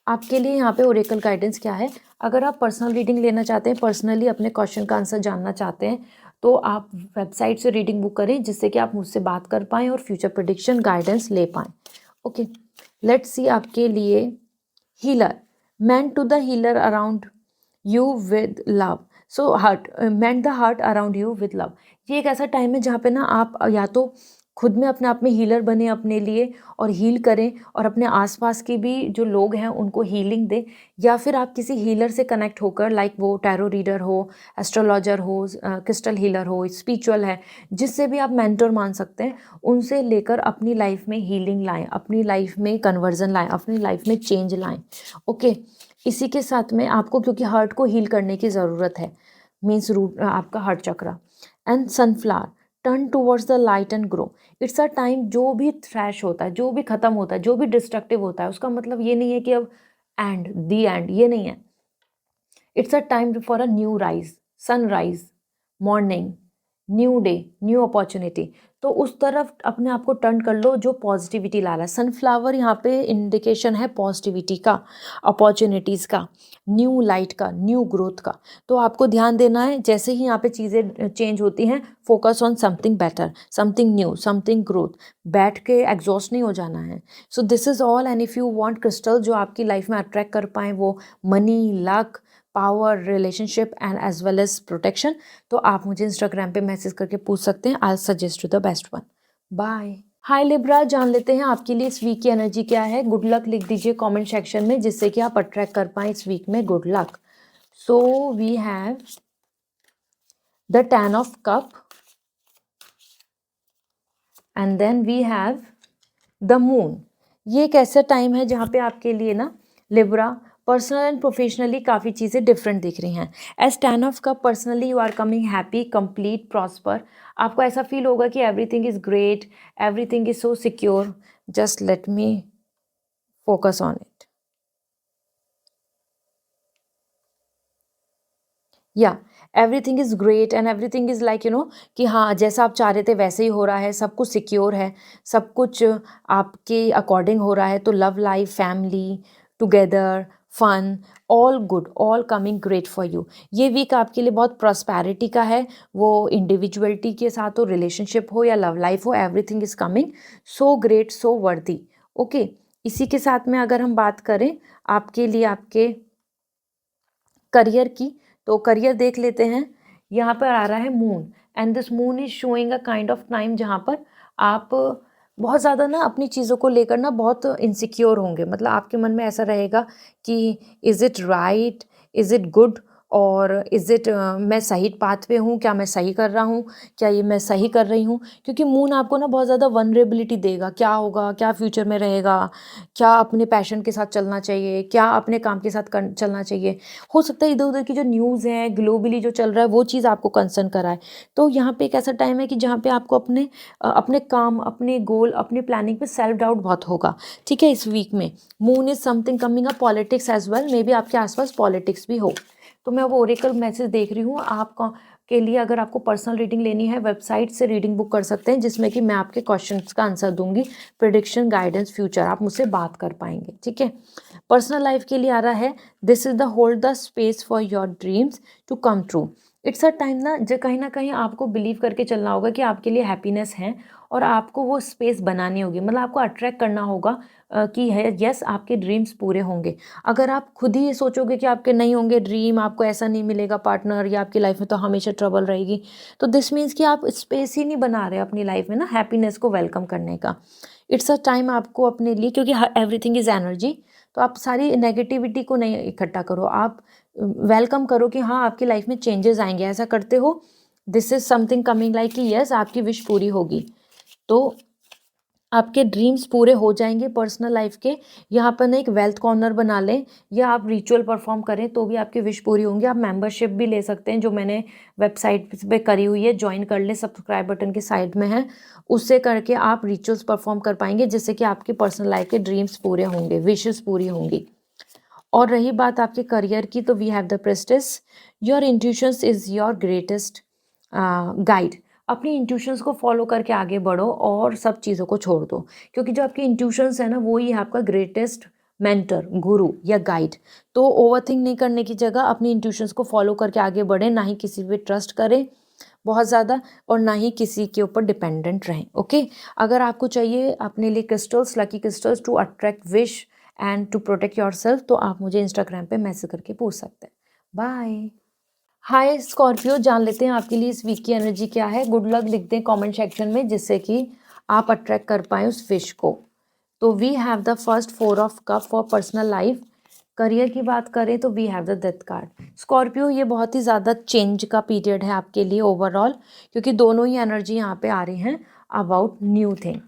आपके लिए यहाँ पे ओरेकल गाइडेंस क्या है। अगर आप पर्सनल रीडिंग लेना चाहते हैं, पर्सनली अपने क्वेश्चन का आंसर जानना चाहते हैं, तो आप वेबसाइट से रीडिंग बुक करें, जिससे कि आप मुझसे बात कर पाएँ और फ्यूचर प्रेडिक्शन गाइडेंस ले पाएँ। ओके, लेट्स सी आपके लिए healer, meant to the healer around you with love, so heart meant the heart around you with love। ये एक ऐसा टाइम है जहाँ पे ना आप या तो खुद में अपने आप में हीलर बने अपने लिए और हील करें और अपने आसपास के भी जो लोग हैं उनको हीलिंग दें, या फिर आप किसी हीलर से कनेक्ट होकर, लाइक वो टैरो रीडर हो, एस्ट्रोलॉजर हो, क्रिस्टल हीलर हो, स्पिरिचुअल है, जिससे भी आप मेंटर मान सकते हैं, उनसे लेकर अपनी लाइफ में हीलिंग लाएं, अपनी लाइफ में कन्वर्जन लाएं, अपनी लाइफ में चेंज लाएं। ओके, इसी के साथ में आपको, क्योंकि हार्ट को हील करने की ज़रूरत है, मीन्स रूट आपका heart chakra. And sunflower, turn towards the light and grow. It's a time, जो भी थ्रैश होता है, जो भी ख़त्म होता है, जो भी डिस्ट्रक्टिव होता है, उसका मतलब ये नहीं है कि अब एंड, दी एंड, ये नहीं है। It's a time for a new rise, sunrise, morning, new day, new opportunity. तो उस तरफ अपने आप को टर्न कर लो जो पॉजिटिविटी ला रहा है। सनफ्लावर यहाँ पे इंडिकेशन है पॉजिटिविटी का, अपॉर्चुनिटीज़ का, न्यू लाइट का, न्यू ग्रोथ का। तो आपको ध्यान देना है, जैसे ही यहाँ पे चीज़ें चेंज होती हैं, focus on something better, something new, something growth. बैठ के एग्जॉस्ट नहीं हो जाना है। So this is all. And if you want crystal जो आपकी लाइफ में अट्रैक्ट कर पाएँ, वो money, luck, power, relationship and as well as protection, तो आप मुझे इंस्टाग्राम पे मैसेज करके पूछ सकते हैं। I suggest you the best one. Bye. Hi Libra, जान लेते हैं आपके लिए इस वीक की एनर्जी क्या है। गुड लक लिख दीजिए कमेंट सेक्शन में, जिससे कि आप अट्रैक्ट कर पाएँ इस वीक में good luck. So we have the 10 of cup and then we have the moon. ये एक ऐसा टाइम है जहाँ पे आपके लिए ना लिब्रा, पर्सनल एंड प्रोफेशनली काफ़ी चीज़ें डिफरेंट दिख रही हैं। As 10 of cup, personally you are coming happy, complete, prosper. आपको ऐसा फील होगा कि everything is great, everything is so secure. Just let me focus on it. Yeah everything is great and everything is like कि हाँ, जैसा आप चाह रहे थे वैसे ही हो रहा है, सब कुछ सिक्योर है, सब कुछ आपके अकॉर्डिंग हो रहा है। तो love life, family, together, fun, all good, all coming great for you. ये वीक आपके लिए बहुत प्रॉस्पेरिटी का है, वो इंडिविजुअलिटी के साथ हो, रिलेशनशिप हो या लव लाइफ हो, everything is coming so great, so worthy. Okay, इसी के साथ में अगर हम बात करें आपके लिए आपके करियर की, तो करियर देख लेते हैं। यहाँ पर आ रहा है moon, and this moon is showing a kind of time जहाँ पर आप बहुत ज़्यादा ना अपनी चीज़ों को लेकर ना बहुत इनसिक्योर होंगे। मतलब आपके मन में ऐसा रहेगा कि is it right, is it good, और इज़ इट मैं सही पाथ पे हूँ, क्या मैं सही कर रहा हूँ, क्या ये मैं सही कर रही हूँ। क्योंकि मून आपको ना बहुत ज़्यादा वनरेबिलिटी देगा, क्या होगा, क्या फ्यूचर में रहेगा, क्या अपने पैशन के साथ चलना चाहिए, क्या अपने काम के साथ चलना चाहिए। हो सकता है इधर उधर की जो न्यूज़ है, ग्लोबली जो चल रहा है, वो चीज़ आपको कंसर्न कराए। तो यहाँ पे एक ऐसा टाइम है कि जहाँ पे आपको अपने काम, अपने गोल, अपनी प्लानिंग पे सेल्फ डाउट बहुत होगा। ठीक है, इस वीक में moon is something coming a politics as well, may be आपके आसपास पॉलिटिक्स भी हो। तो मैं वो ओरेकल मैसेज देख रही हूँ आपका के लिए। अगर आपको पर्सनल रीडिंग लेनी है, वेबसाइट से रीडिंग बुक कर सकते हैं, जिसमें कि मैं आपके क्वेश्चंस का आंसर दूंगी, प्रिडिक्शन, गाइडेंस, फ्यूचर, आप मुझसे बात कर पाएंगे। ठीक है, पर्सनल लाइफ के लिए आ रहा है this is the hold the space for your dreams to come true. It's a time ना जो कहीं ना कहीं आपको बिलीव करके चलना होगा कि आपके लिए हैप्पीनेस है, और आपको वो स्पेस बनानी होगी। मतलब आपको अट्रैक्ट करना होगा कि है यस, आपके ड्रीम्स पूरे होंगे। अगर आप खुद ही ये सोचोगे कि आपके नहीं होंगे ड्रीम, आपको ऐसा नहीं मिलेगा पार्टनर, या आपकी लाइफ में तो हमेशा ट्रबल रहेगी, तो दिस मीन्स कि आप स्पेस ही नहीं बना रहे अपनी लाइफ में ना हैप्पीनेस को वेलकम करने का। इट्स अ टाइम आपको अपने लिए, क्योंकि एवरीथिंग इज़ एनर्जी, तो आप सारी नेगेटिविटी को नहीं इकट्ठा करो, आप वेलकम करो कि हाँ, आपकी लाइफ में चेंजेस आएंगे। ऐसा करते हो, this is something coming like कि यस, आपकी विश पूरी होगी। तो आपके ड्रीम्स पूरे हो जाएंगे पर्सनल लाइफ के। यहाँ पर ना एक वेल्थ कॉर्नर बना लें, या आप रिचुअल परफॉर्म करें तो भी आपकी विश पूरी होंगी। आप मेंबरशिप भी ले सकते हैं, जो मैंने वेबसाइट पे करी हुई है, ज्वाइन कर लें, सब्सक्राइब बटन के साइड में है, उससे करके आप रिचुअल्स परफॉर्म कर पाएंगे, जिससे कि आपकी पर्सनल लाइफ के ड्रीम्स पूरे होंगे, विशेस पूरी होंगी। और रही बात आपके करियर की, तो we have the priestess, your intuitions is your greatest guide. अपनी इंट्यूशंस को फॉलो करके आगे बढ़ो और सब चीज़ों को छोड़ दो, क्योंकि जो आपकी इंट्यूशंस है ना, वो ही है आपका ग्रेटेस्ट मेंटर, गुरु या गाइड। तो ओवरथिंक नहीं करने की जगह अपनी इंट्यूशंस को फॉलो करके आगे बढ़ें, ना ही किसी पे ट्रस्ट करें बहुत ज़्यादा, और ना ही किसी के ऊपर डिपेंडेंट रहें। ओके, अगर आपको चाहिए अपने लिए crystals, lucky crystals to attract wish and to protect your self, तो आप मुझे इंस्टाग्राम पे मैसेज करके पूछ सकते हैं। बाय। हाय स्कॉर्पियो, जान लेते हैं आपके लिए इस वीक की एनर्जी क्या है। गुड लक लिखते हैं कमेंट सेक्शन में, जिससे कि आप अट्रैक्ट कर पाएँ उस विश को। तो we have the first 4 of cup for personal life. Career की बात करें तो we have the death card. Scorpio, ये बहुत ही ज़्यादा चेंज का पीरियड है आपके लिए ओवरऑल, क्योंकि दोनों ही एनर्जी यहाँ पे आ रही हैं about new thing.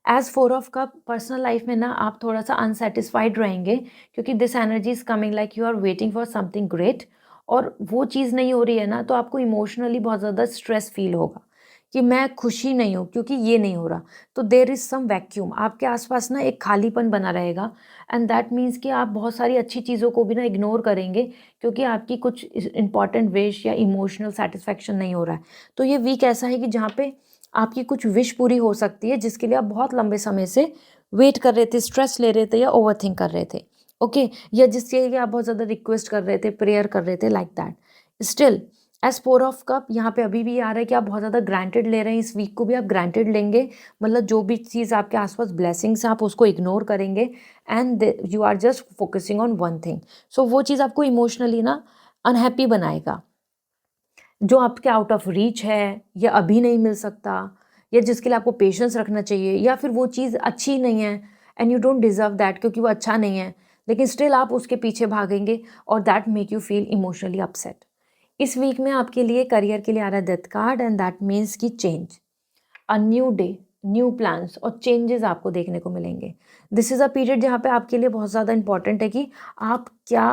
As 4 of cup, personal life में ना आप थोड़ा सा अनसेटिस्फाइड रहेंगे, क्योंकि this energy is coming like you are waiting for something great, और वो चीज़ नहीं हो रही है ना, तो आपको इमोशनली बहुत ज़्यादा स्ट्रेस फील होगा कि मैं खुशी नहीं हूँ क्योंकि ये नहीं हो रहा। तो देर इज़ सम वैक्यूम, आपके आसपास ना एक खालीपन बना रहेगा, एंड दैट मीन्स कि आप बहुत सारी अच्छी चीज़ों को भी ना इग्नोर करेंगे, क्योंकि आपकी कुछ इंपॉर्टेंट विश या इमोशनल सेटिस्फैक्शन नहीं हो रहा है। तो ये वीक ऐसा है कि जहाँ पे आपकी कुछ विश पूरी हो सकती है, जिसके लिए आप बहुत लंबे समय से वेट कर रहे थे, स्ट्रेस ले रहे थे या ओवरथिंक कर रहे थे, ओके, या जिसके लिए आप बहुत ज़्यादा रिक्वेस्ट कर रहे थे, प्रेयर कर रहे थे, like that. Still as 4 of cup, यहाँ पे अभी भी ये आ रहा है कि आप बहुत ज़्यादा ग्रांटेड ले रहे हैं, इस वीक को भी आप ग्रांटेड लेंगे, मतलब जो भी चीज़ आपके आसपास ब्लेसिंग्स हैं आप उसको इग्नोर करेंगे, and you are just focusing on one thing. So वो चीज़ आपको इमोशनली ना अनहैप्पी बनाएगा, जो आपके आउट ऑफ रीच है, या अभी नहीं मिल सकता, या जिसके लिए आपको पेशेंस रखना चाहिए, या फिर वो चीज़ अच्छी नहीं है and you don't deserve that, क्योंकि वो अच्छा नहीं है, लेकिन स्टिल आप उसके पीछे भागेंगे, और that make you feel emotionally upset. इस वीक में आपके लिए करियर के लिए आ रहा है death card, and that means की change, a new day, new plans और चेंजेस आपको देखने को मिलेंगे। दिस इज़ अ पीरियड जहाँ पे आपके लिए बहुत ज़्यादा इंपॉर्टेंट है कि आप क्या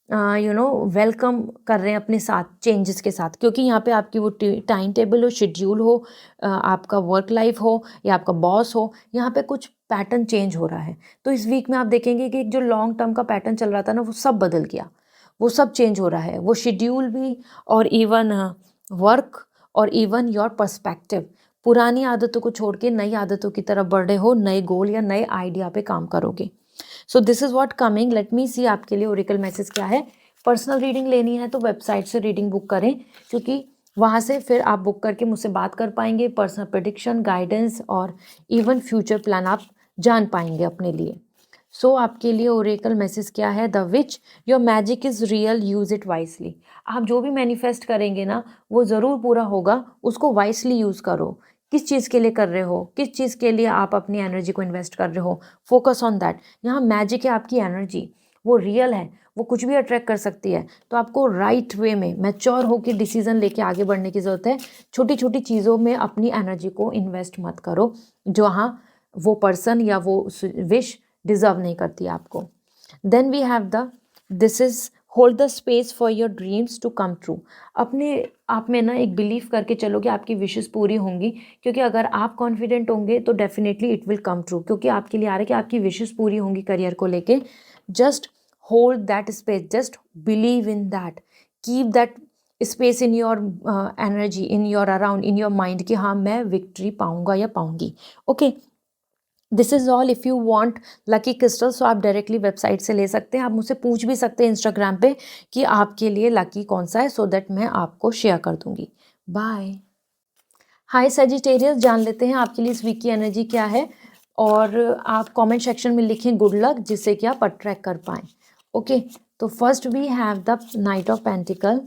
वेलकम कर रहे हैं अपने साथ चेंजेस के साथ, क्योंकि यहाँ पे आपकी वो टाइम टेबल हो, शेड्यूल हो, आपका वर्क लाइफ हो या आपका बॉस हो, यहाँ पे कुछ पैटर्न चेंज हो रहा है। तो इस वीक में आप देखेंगे कि जो लॉन्ग टर्म का पैटर्न चल रहा था ना, वो सब बदल गया, वो सब चेंज हो रहा है, वो शेड्यूल भी, और इवन वर्क, और इवन योर पर्सपेक्टिव। पुरानी आदतों को छोड़ के नई आदतों की तरफ बढ़ रहे हो, नए गोल या नए आइडिया पे काम करोगे। So this is what coming. Let me see आपके लिए ओरेकल मैसेज क्या है। पर्सनल रीडिंग लेनी है तो वेबसाइट से रीडिंग बुक करें, क्योंकि वहाँ से फिर आप बुक करके मुझसे बात कर पाएंगे, पर्सनल प्रेडिक्शन, गाइडेंस और इवन फ्यूचर प्लान आप जान पाएंगे अपने लिए। सो आपके लिए ओरेकल मैसेज क्या है। The which, your magic is real, use it wisely. आप जो भी मैनिफेस्ट करेंगे ना, वो ज़रूर पूरा होगा, उसको वाइसली यूज़ करो। किस चीज़ के लिए कर रहे हो, किस चीज़ के लिए आप अपनी एनर्जी को इन्वेस्ट कर रहे हो, फोकस ऑन दैट। यहाँ मैजिक है आपकी एनर्जी, वो रियल है, वो कुछ भी अट्रैक्ट कर सकती है। तो आपको राइट वे में मैच्योर होकर डिसीजन लेके आगे बढ़ने की ज़रूरत है। छोटी छोटी चीज़ों में अपनी एनर्जी को इन्वेस्ट मत करो, जहाँ वो पर्सन या वो विश डिजर्व नहीं करती आपको। Then we have the, this is hold the space for your dreams to come true. अपने आप में ना एक बिलीव करके चलो कि आपकी विशेस पूरी होंगी, क्योंकि अगर आप कॉन्फिडेंट होंगे तो definitely it will come true, क्योंकि आपके लिए आ रहा है कि आपकी विशेस पूरी होंगी करियर को लेके। Just hold that space, just believe in that, keep that space in your energy, in your around, in your mind, कि हाँ मैं विक्ट्री पाऊंगा या पाऊंगी। Okay, this is all. If you want lucky crystal, so आप directly website से ले सकते हैं। आप मुझसे पूछ भी सकते हैं इंस्टाग्राम पे कि आपके लिए लकी कौन सा है, सो दैट मैं आपको शेयर कर दूंगी। बाय। हाय सजिटेरियस, जान लेते हैं आपके लिए इस वीक की एनर्जी क्या है, और आप कमेंट सेक्शन में लिखें गुड लक, जिससे कि आप अट्रैक्ट कर पाएँ। ओके, तो first we have the knight of pentacle,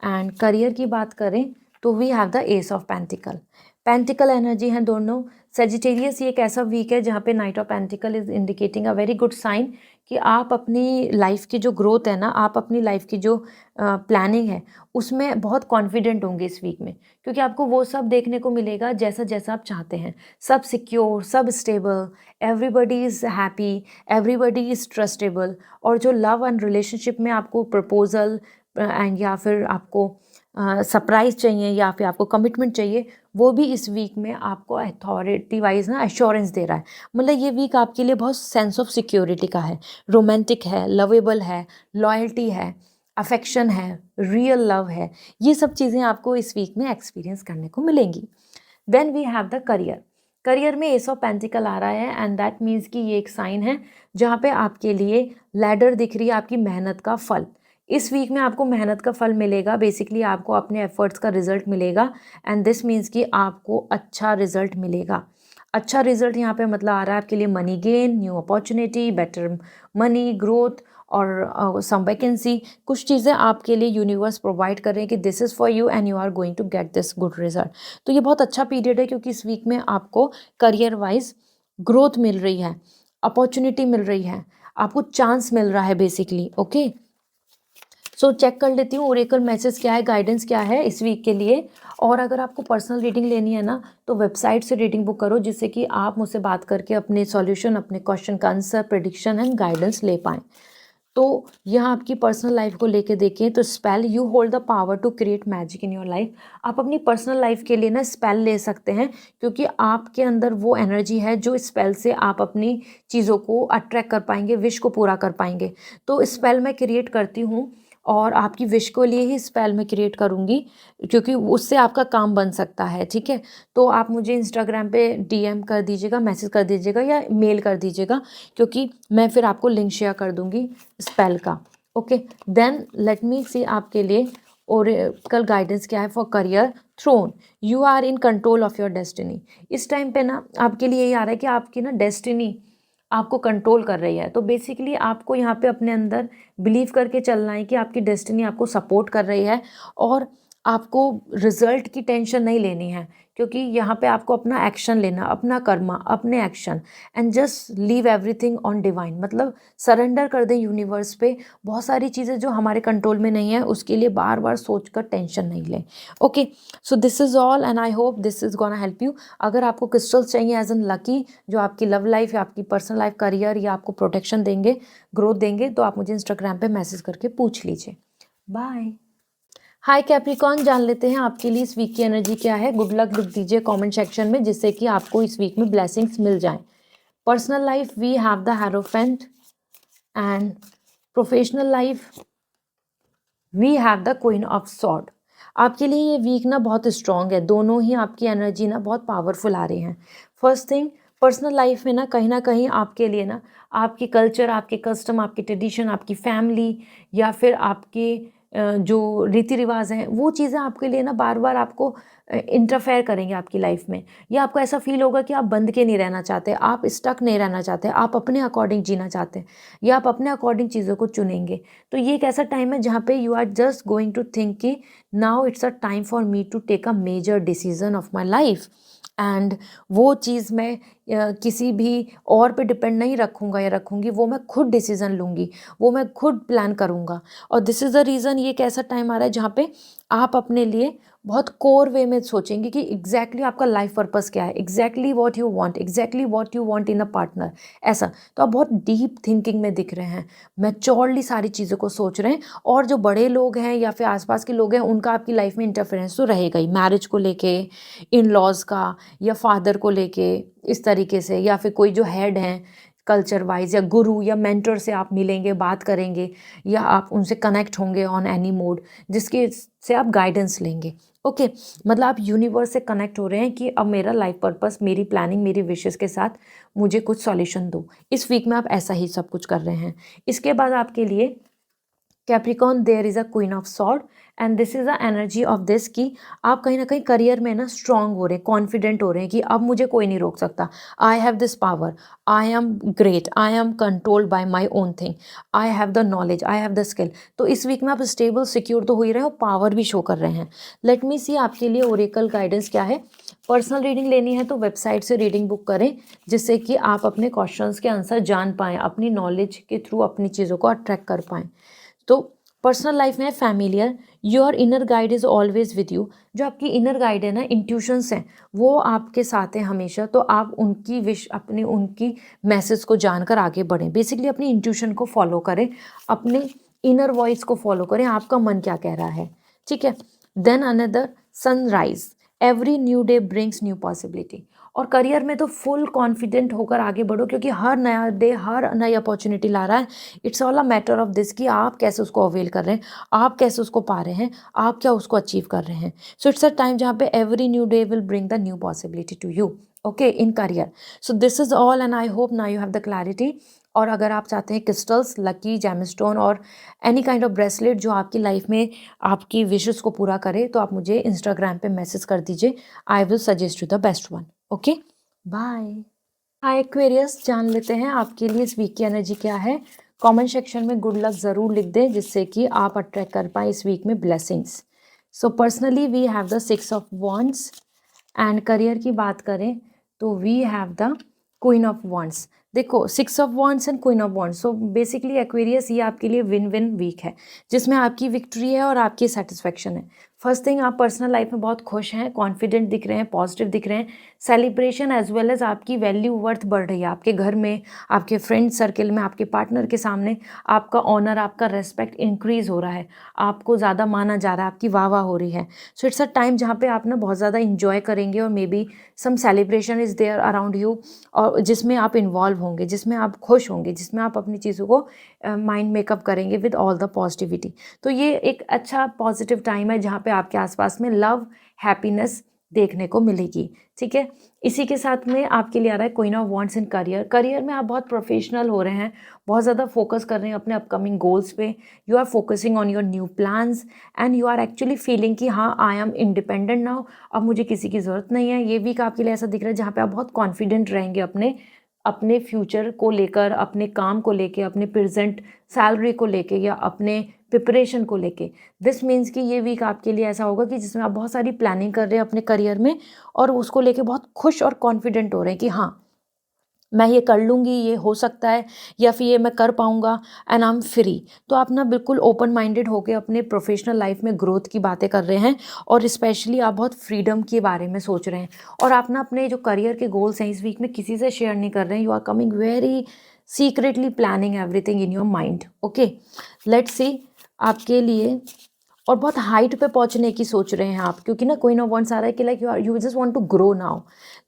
and career की बात करें तो we have the ace of pentacle. Pentacle energy हैं दोनों। सेजिटेरियस ये एक ऐसा वीक है जहाँ पे knight of pentacle is indicating a very good sign कि आप अपनी लाइफ की जो ग्रोथ है ना, आप अपनी लाइफ की जो प्लानिंग है, उसमें बहुत कॉन्फिडेंट होंगे इस वीक में, क्योंकि आपको वो सब देखने को मिलेगा जैसा जैसा आप चाहते हैं। सब सिक्योर, सब stable, everybody is happy, everybody is trustable. और जो लव एंड रिलेशनशिप में आपको प्रपोजल एंड या फिर आपको सरप्राइज चाहिए या फिर आपको कमिटमेंट चाहिए, वो भी इस वीक में आपको अथॉरिटी वाइज ना एश्योरेंस दे रहा है। मतलब ये वीक आपके लिए बहुत सेंस ऑफ सिक्योरिटी का है, रोमांटिक है, लवेबल है, लॉयल्टी है, अफेक्शन है, रियल लव है। ये सब चीज़ें आपको इस वीक में एक्सपीरियंस करने को मिलेंगी। Then we have the career. Career में एस ऑफ पेंटिकल आ रहा है, एंड दैट मीन्स कि ये एक साइन है जहाँ पे आपके लिए लैडर दिख रही है, आपकी मेहनत का फल। इस वीक में आपको मेहनत का फल मिलेगा, बेसिकली आपको अपने एफर्ट्स का रिजल्ट मिलेगा, एंड दिस मीन्स कि आपको अच्छा रिजल्ट मिलेगा। अच्छा रिजल्ट यहाँ पे मतलब आ रहा है आपके लिए money gain, new opportunity, better money growth, और सम वैकेंसी, कुछ चीज़ें आपके लिए यूनिवर्स प्रोवाइड कर रहे हैं कि this is for you and you are going to get this good result. तो ये बहुत अच्छा पीरियड है क्योंकि इस वीक में आपको करियर वाइज ग्रोथ मिल रही है, अपॉर्चुनिटी मिल रही है, आपको चांस मिल रहा है बेसिकली। ओके, सो चेक कर लेती हूँ ओरेकल मैसेज क्या है, गाइडेंस क्या है इस वीक के लिए। और अगर आपको पर्सनल रीडिंग लेनी है ना, तो वेबसाइट से रीडिंग बुक करो, जिससे कि आप मुझसे बात करके अपने सॉल्यूशन, अपने क्वेश्चन का आंसर, प्रेडिक्शन एंड गाइडेंस ले पाएँ। तो यहाँ आपकी पर्सनल लाइफ को लेके देखें तो spell, you hold the power to create magic in your life. आप अपनी पर्सनल लाइफ के लिए ना स्पेल ले सकते हैं, क्योंकि आपके अंदर वो एनर्जी है जो स्पेल से आप अपनी चीज़ों को अट्रैक्ट कर पाएंगे, विश को पूरा कर पाएंगे। तो स्पेल मैं क्रिएट करती हूँ और आपकी विश को लिए ही स्पेल में क्रिएट करूँगी, क्योंकि उससे आपका काम बन सकता है। ठीक है, तो आप मुझे इंस्टाग्राम पे डीएम कर दीजिएगा, मैसेज कर दीजिएगा या मेल कर दीजिएगा, क्योंकि मैं फिर आपको लिंक शेयर कर दूँगी स्पेल का। Okay, then let me see आपके लिए ओरेकल गाइडेंस क्या है for career. Throne, you are in control of your destiny. इस टाइम पे ना आपके लिए यही आ रहा है कि आपकी ना डेस्टिनी आपको कंट्रोल कर रही है। तो बेसिकली आपको यहाँ पे अपने अंदर बिलीव करके चलना है कि आपकी डेस्टिनी आपको सपोर्ट कर रही है, और आपको रिजल्ट की टेंशन नहीं लेनी है, क्योंकि यहाँ पे आपको अपना एक्शन लेना, अपना कर्मा, अपने action, and just leave everything on divine. मतलब सरेंडर कर दें यूनिवर्स पे। बहुत सारी चीज़ें जो हमारे कंट्रोल में नहीं है उसके लिए बार बार सोच कर टेंशन नहीं लें। Okay, so this is all and I hope this is gonna help you. अगर आपको क्रिस्टल्स चाहिए एज एन लकी, जो आपकी लव लाइफ या आपकी पर्सनल लाइफ, करियर या आपको प्रोटेक्शन देंगे, ग्रोथ देंगे, तो आप मुझे इंस्टाग्राम पे मैसेज करके पूछ लीजिए। बाय। हाय कैप्रिकॉर्न, जान लेते हैं आपके लिए इस वीक की एनर्जी क्या है। गुड लक लिख दीजिए कमेंट सेक्शन में, जिससे कि आपको इस वीक में ब्लेसिंग्स मिल जाएं। Personal life, we have the hierophant, and professional life we have the queen of sword. आपके लिए ये वीक ना बहुत स्ट्रॉन्ग है, दोनों ही आपकी एनर्जी ना बहुत पावरफुल आ रही हैं। फर्स्ट थिंग, पर्सनल लाइफ में ना कहीं आपके लिए ना आपकी कल्चर, आपके कस्टम, आपकी ट्रेडिशन, आपकी फैमिली, या फिर आपके जो रीति रिवाज हैं, वो चीज़ें आपके लिए ना बार बार आपको इंटरफेयर करेंगे आपकी लाइफ में, या आपको ऐसा फील होगा कि आप बंध के नहीं रहना चाहते, आप स्टक नहीं रहना चाहते, आप अपने अकॉर्डिंग जीना चाहते हैं, या आप अपने अकॉर्डिंग चीज़ों को चुनेंगे। तो ये एक ऐसा टाइम है जहाँ पे you are just going to think कि now it's a time for me to take a major decision of my life, and वो चीज़ मैं किसी भी और पे डिपेंड नहीं रखूँगा या रखूँगी, वो मैं खुद डिसीज़न लूँगी, वो मैं खुद प्लान करूँगा। और दिस इज़ द रीज़न, ये एक ऐसा टाइम आ रहा है जहाँ पे आप अपने लिए बहुत कोर वे में सोचेंगे कि एग्जैक्टली आपका लाइफ पर्पस क्या है, exactly what you want, exactly what you want in a partner. ऐसा तो आप बहुत डीप थिंकिंग में दिख रहे हैं, मैच्योरली सारी चीज़ों को सोच रहे हैं। और जो बड़े लोग हैं या फिर आसपास के लोग हैं, उनका आपकी लाइफ में इंटरफेरेंस तो रहेगा ही, मैरिज को लेके, इन लॉज का, या फादर को लेके, इस तरीके से, या फिर कोई जो हेड हैं कल्चर वाइज, या गुरु या मेंटर से आप मिलेंगे, बात करेंगे, या आप उनसे कनेक्ट होंगे ऑन एनी मोड, जिसके से आप गाइडेंस लेंगे। ओके, मतलब आप यूनिवर्स से कनेक्ट हो रहे हैं कि अब मेरा लाइफ पर्पस, मेरी प्लानिंग, मेरी विशेस के साथ मुझे कुछ सॉल्यूशन दो। इस वीक में आप ऐसा ही सब कुछ कर रहे हैं। इसके बाद आपके लिए Capricorn, there is a queen of sword, and this is the energy of this कि आप कहीं ना कहीं करियर में ना स्ट्रांग हो रहे हैं, कॉन्फिडेंट हो रहे हैं कि अब मुझे कोई नहीं रोक सकता, I have this power, I am great, I am controlled by my own thing, I have the knowledge, I have the skill. तो इस वीक में आप स्टेबल, सिक्योर तो हो ही रहे हैं और पावर भी शो कर रहे हैं। लेट मी सी आपके लिए ओरेकल गाइडेंस क्या है। पर्सनल रीडिंग लेनी है तो वेबसाइट से रीडिंग बुक करें, जिससे कि आप अपने क्वेश्चंस के आंसर जान पाएँ, अपनी नॉलेज के थ्रू अपनी चीज़ों को अट्रैक्ट कर पाएँ। तो पर्सनल लाइफ में familiar, your inner guide is always with you. जो आपकी इनर गाइड है ना, इंट्यूशंस हैं, वो आपके साथ हैं हमेशा। तो आप उनकी विश, अपने उनकी मैसेज को जानकर आगे बढ़ें। बेसिकली अपनी इंट्यूशन को फॉलो करें, अपने इनर वॉइस को फॉलो करें, आपका मन क्या कह रहा है। ठीक है, then another sunrise, every new day brings new possibility. और करियर में तो फुल कॉन्फिडेंट होकर आगे बढ़ो, क्योंकि हर नया डे, हर नई अपॉर्चुनिटी ला रहा है। It's all a matter of this कि आप कैसे उसको अवेल कर रहे हैं, आप कैसे उसको पा रहे हैं, आप क्या उसको अचीव कर रहे हैं। सो इट्स अ टाइम जहाँ पे every new day will bring the new possibility to you, okay, in career. So this is all and I hope now you have the clarity. और अगर आप चाहते हैं क्रिस्टल्स, लकी, जेमस्टोन और any kind of bracelet जो आपकी life में आपकी विशेस को पूरा करे, तो आप मुझे इंस्टाग्राम पे मैसेज कर दीजिए। I will suggest you the best one. Okay, bye. Hi Aquarius, जान लेते हैं आपके लिए इस वीक की एनर्जी क्या है। कमेंट सेक्शन में गुड लक ज़रूर लिख दें, जिससे कि आप अट्रैक्ट कर पाएँ इस वीक में blessings. So personally we have the 6 of wands and career की बात करें तो we have the queen of wands. देखो 6 of wands and queen of wands, so basically Aquarius ये आपके लिए विन विन वीक है, जिसमें आपकी विक्ट्री है और आपकी सेटिस्फेक्शन है। फर्स्ट थिंग, आप पर्सनल लाइफ में बहुत खुश हैं, कॉन्फिडेंट दिख रहे हैं, पॉजिटिव दिख रहे हैं, सेलिब्रेशन एज वेल एज आपकी वैल्यू वर्थ बढ़ रही है आपके घर में, आपके फ्रेंड सर्कल में, आपके पार्टनर के सामने आपका ऑनर, आपका रेस्पेक्ट इंक्रीज हो रहा है, आपको ज़्यादा माना जा रहा है, आपकी वाह वाह हो रही है। सो इट्स अ टाइम जहाँ पे आप ना बहुत ज़्यादा इंजॉय करेंगे और may be some celebration is there around you, और जिसमें आप इन्वॉल्व होंगे, जिसमें आप खुश होंगे, जिसमें आप अपनी चीज़ों को माइंड मेकअप करेंगे विद ऑल द पॉजिटिविटी। तो ये एक अच्छा पॉजिटिव टाइम है जहाँ पे आपके आसपास में लव, हैप्पीनेस देखने को मिलेगी। ठीक है, इसी के साथ में आपके लिए आ रहा है queen of wands in career. Career में आप बहुत प्रोफेशनल हो रहे हैं, बहुत ज़्यादा फोकस कर रहे हैं अपने अपकमिंग गोल्स पे, you are focusing on your new plans and you are actually feeling कि हाँ आई एम इंडिपेंडेंट नाउ, अब मुझे किसी की ज़रूरत नहीं है। ये वीक आपके लिए ऐसा दिख रहा है जहाँ पे आप बहुत कॉन्फिडेंट रहेंगे अपने अपने फ्यूचर को लेकर, अपने काम को लेके, अपने प्रेजेंट सैलरी को लेके या अपने प्रिपरेशन को लेके। दिस मीन्स कि ये वीक आपके लिए ऐसा होगा कि जिसमें आप बहुत सारी प्लानिंग कर रहे हैं अपने करियर में और उसको लेके बहुत खुश और कॉन्फिडेंट हो रहे हैं कि हाँ मैं ये कर लूँगी, ये हो सकता है, या फिर ये मैं कर पाऊँगा एंड आई एम फ्री। तो आप ना बिल्कुल ओपन माइंडेड होकर अपने प्रोफेशनल लाइफ में ग्रोथ की बातें कर रहे हैं और स्पेशली आप बहुत फ्रीडम के बारे में सोच रहे हैं, और आप ना अपने जो करियर के गोल्स हैं इस वीक में किसी से शेयर नहीं कर रहे हैं। You are coming very secretly planning everything in your mind. Okay, let's see आपके लिए, और बहुत हाइट पे पहुंचने की सोच रहे हैं आप, क्योंकि ना क्वीन ऑफ वॉन्ड्स आ रहा है कि like you just want to grow now.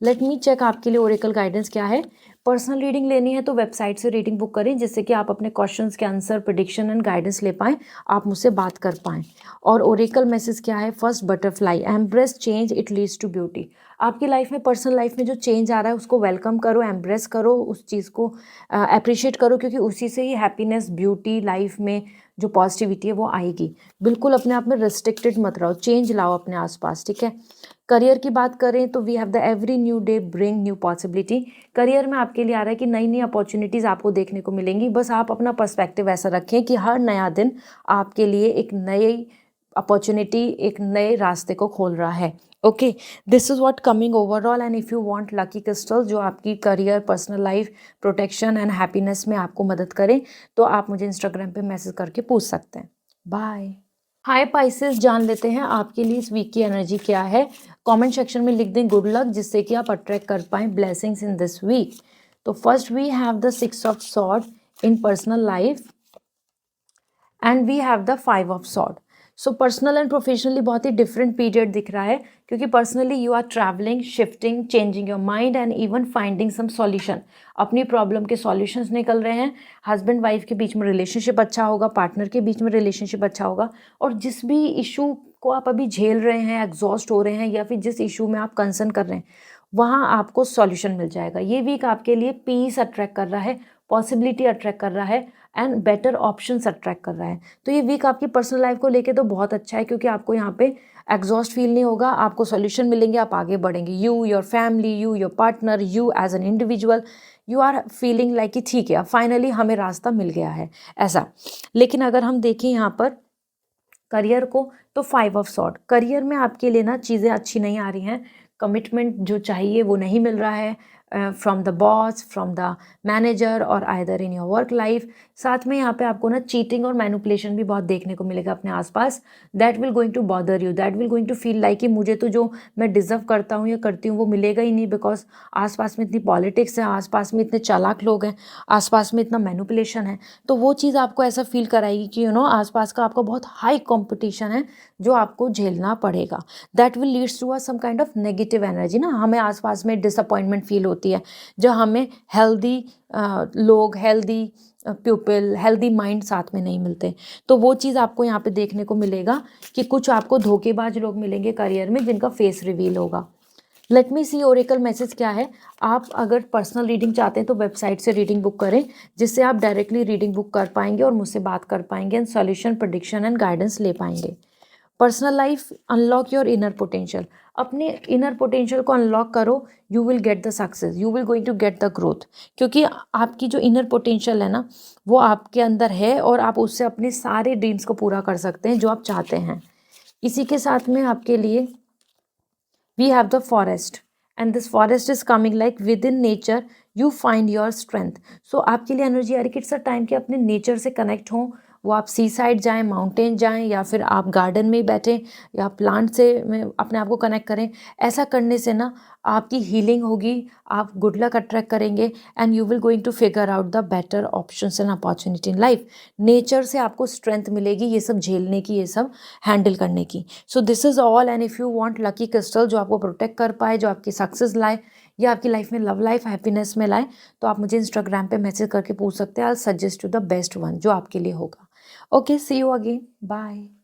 Let me check आपके लिए ओरेकल गाइडेंस क्या है। पर्सनल रीडिंग लेनी है तो वेबसाइट से रीडिंग बुक करें, जिससे कि आप अपने क्वेश्चंस के आंसर, प्रेडिक्शन एंड गाइडेंस ले पाएँ, आप मुझसे बात कर पाएँ। और ओरेकल मैसेज क्या है, first butterfly, embrace change it leads to beauty. आपकी लाइफ में, पर्सनल लाइफ में जो चेंज आ रहा है उसको वेलकम करो, एम्ब्रेस करो, उस चीज़ को अप्रिशिएट करो, क्योंकि उसी से ही हैप्पीनेस, ब्यूटी, लाइफ में जो पॉजिटिविटी है वो आएगी। बिल्कुल अपने आप में रिस्ट्रिक्टेड मत रहो, चेंज लाओ अपने आसपास। ठीक है, करियर की बात करें तो we have the every new day bring new possibility. Career में आपके लिए आ रहा है कि नई नई अपॉर्चुनिटीज़ आपको देखने को मिलेंगी। बस आप अपना पर्सपेक्टिव ऐसा रखें कि हर नया दिन आपके लिए एक नई अपॉर्चुनिटी, एक नए रास्ते को खोल रहा है। Okay, this is what coming overall. And if you want lucky crystal जो आपकी career, personal life, protection and happiness में आपको मदद करें, तो आप मुझे इंस्टाग्राम पे मैसेज करके पूछ सकते हैं। बाय। हाय पाइसेस, जान लेते हैं आपके लिए इस वीक की एनर्जी क्या है। कमेंट सेक्शन में लिख दें गुड लक, जिससे कि आप अट्रैक्ट कर पाएँ ब्लेसिंग्स इन दिस वीक। तो first we have the 6 of sword in personal life and we have the 5 of sword. So personal and professionally बहुत ही डिफरेंट पीरियड दिख रहा है, क्योंकि personally you are travelling, shifting, changing your mind and even finding some solution. अपनी problem के solutions निकल रहे हैं। हस्बैंड वाइफ के बीच में रिलेशनशिप अच्छा होगा, पार्टनर के बीच में रिलेशनशिप अच्छा होगा, और जिस भी इशू को आप अभी झेल रहे हैं, एग्जॉस्ट हो रहे हैं, या फिर जिस इशू में आप कंसर्न कर रहे हैं, वहाँ आपको सॉल्यूशन मिल जाएगा। ये वीक आपके लिए पीस अट्रैक्ट कर रहा है, पॉसिबिलिटी अट्रैक्ट कर रहा है एंड बेटर ऑप्शंस अट्रैक्ट कर रहा है। तो ये वीक आपकी पर्सनल लाइफ को लेके तो बहुत अच्छा है, क्योंकि आपको यहाँ पे एग्जॉस्ट फील नहीं होगा, आपको सॉल्यूशन मिलेंगे, आप आगे बढ़ेंगे। You, your family, you, your partner, you as an individual, you are feeling like कि ठीक है फाइनली हमें रास्ता मिल गया है, ऐसा। लेकिन अगर हम देखें यहाँ पर करियर को, तो 5 ऑफ सॉर्ड, करियर में आपके लिए ना चीज़ें अच्छी नहीं आ रही हैं। कमिटमेंट जो चाहिए वो नहीं मिल रहा है from the boss, from the manager or either in your work life. साथ में यहाँ पे आपको ना चीटिंग और मैनिपुलेशन भी बहुत देखने को मिलेगा अपने आसपास। That will going to bother you, that will going to feel like कि मुझे तो जो मैं डिज़र्व करता हूँ या करती हूँ वो मिलेगा ही नहीं, बिकॉज आसपास में इतनी पॉलिटिक्स है, आसपास में इतने चालाक लोग हैं, आसपास में इतना मैनिपुलेशन है। तो वो चीज़ आपको ऐसा फील कराएगी कि आसपास का आपका बहुत हाई कॉम्पिटिशन है जो आपको झेलना पड़ेगा। That will leads to a some kind of negative energy ना, हमें आसपास में डिसअपॉइंटमेंट फील होती है, जब हमें हेल्दी लोग, हेल्दी पीपल, हेल्दी माइंड साथ में नहीं मिलते। तो वो चीज़ आपको यहाँ पे देखने को मिलेगा कि कुछ आपको धोखेबाज लोग मिलेंगे करियर में, जिनका फेस रिवील होगा। लेट मी सी ओरेकल मैसेज क्या है। आप अगर पर्सनल रीडिंग चाहते हैं तो वेबसाइट से रीडिंग बुक करें, जिससे आप डायरेक्टली रीडिंग बुक कर पाएंगे और मुझसे बात कर पाएंगे and solution, prediction and guidance ले पाएंगे। Personal life, unlock your inner potential, अपने इनर पोटेंशियल को अनलॉक करो, you will get the success, you will going to get the growth, क्योंकि आपकी जो इनर पोटेंशियल है ना वो आपके अंदर है और आप उससे अपने सारे ड्रीम्स को पूरा कर सकते हैं जो आप चाहते हैं। इसी के साथ में आपके लिए we have the forest and this forest is coming like within nature you find your strength। so आपके लिए एनर्जी आ रही कि इट्स अ टाइम कि अपने नेचर से कनेक्ट हों, वो आप सी साइड जाएँ, माउंटेन जाएँ, या फिर आप गार्डन में ही बैठें, या प्लांट से में अपने आप को कनेक्ट करें। ऐसा करने से ना आपकी हीलिंग होगी, आप गुड लक अट्रैक्ट करेंगे and you will going to figure out the better options and opportunity in life. Nature से आपको स्ट्रेंथ मिलेगी ये सब झेलने की, ये सब हैंडल करने की। सो this is all and if you want lucky crystal जो आपको प्रोटेक्ट कर पाए, जो आपकी सक्सेस लाए या आपकी लाइफ में लव लाइफ हैप्पीनेस में लाए, तो आप मुझे इंस्टाग्राम पे मैसेज करके पूछ सकते हैं। I suggest you the best one जो आपके लिए होगा। Okay, see you again, bye.